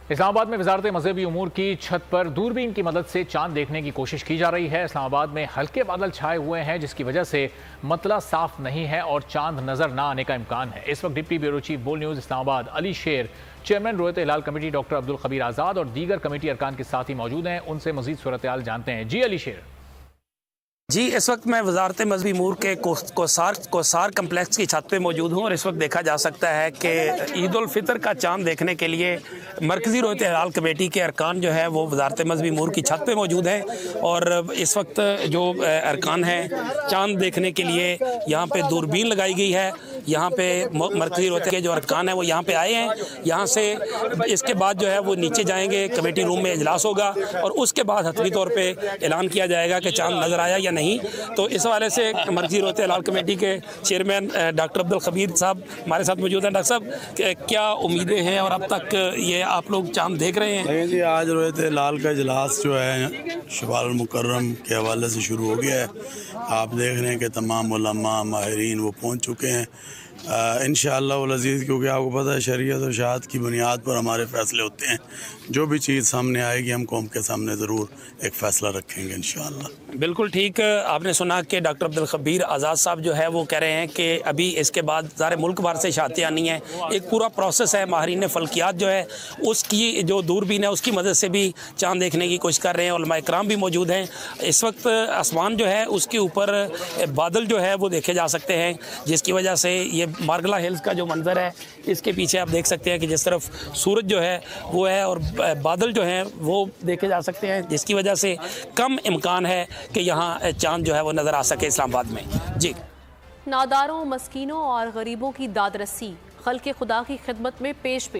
इस्लामाबाद में वजारत मजहबी उमूर की छत पर दूरबीन की मदद से चांद देखने की कोशिश की जा रही है। इस्लामाबाद में हल्के बादल छाए हुए हैं, जिसकी वजह से मतला साफ नहीं है और चांद नजर ना आने का इम्कान है। इस वक्त डिप्टी ब्यूरो चीफ बोल न्यूज़ इस्लामाबाद अली शेर, चेयरमैन रोयत हिलाल कमेटी डॉक्टर अब्दुल खबीर आज़ाद और दीगर कमेटी अरकान के साथ ही मौजूद हैं। उनसे मजीद सूरत हाल जानते हैं। जी अली शेर। जी, इस वक्त मैं वजारत मजहबी उमूर के कोसार कम्प्लेक्स की छत पे मौजूद हूँ और इस वक्त देखा जा सकता है कि ईद उल फितर का चांद देखने के लिए मरकज़ी रोयत हिलाल कमेटी के अरकान जो है वो वजारत मजहबी उमूर की छत पे मौजूद हैं और इस वक्त जो अरकान हैं चांद देखने के लिए यहाँ पे दूरबीन लगाई गई है। यहाँ पे मरकज़ी रोयत के जो अरकान हैं वो यहाँ पे आए हैं। यहाँ से इसके बाद जो है वो नीचे जाएंगे, कमेटी रूम में इजलास होगा और उसके बाद हतमी तौर पर ऐलान किया जाएगा कि चांद नज़र आया या नहीं। तो इस हवाले से मरकज़ी रोयत हिलाल कमेटी के चेयरमैन डॉक्टर अब्दुल खबीर साहब हमारे साथ मौजूद हैं। डॉक्टर साहब, क्या उम्मीदें हैं और अब तक ये आप लोग चांद देख रहे हैं? जी, आज रोयत हिलाल का इजलास जो है शवाल मुकर्रम के हवाले से शुरू हो गया है। आप देख रहे हैं कि तमाम उलमा माहिरीन वो पहुँच चुके हैं इंशाअल्लाह वल अज़ीज़, क्योंकि आपको पता है शरीयत और शहादत की बुनियाद पर हमारे फ़ैसले होते हैं। जो भी चीज़ सामने आएगी हम कौम के सामने ज़रूर एक फ़ैसला रखेंगे इंशाअल्लाह। बिल्कुल ठीक। आपने सुना कि डॉक्टर अब्दुल खबीर आज़ाद साहब जो है वो कह रहे हैं कि अभी इसके बाद सारे मुल्क भर से शातियाँ आनी हैं, एक पूरा प्रोसेस है। माहिरीन फल्कियात जो है उसकी जो दूरबीन है उसकी मदद से भी चाँद देखने की कोशिश कर रहे हैं। उलमा इकराम भी मौजूद हैं। इस वक्त आसमान जो है उसके ऊपर बादल जो है वो देखे जा सकते हैं, जिसकी वजह से ये मार्गला हिल्स का जो मंजर है इसके पीछे आप देख सकते हैं कि जिस तरफ सूरज जो है वो है और बादल जो हैं वो देखे जा सकते हैं, जिसकी वजह से कम इम्कान है कि यहाँ चांद जो है वो नज़र आ सके इस्लामाबाद में। जी, नादारों, मस्कीनों और गरीबों की दादरसी खल्क़े खुदा की खिदमत में पेश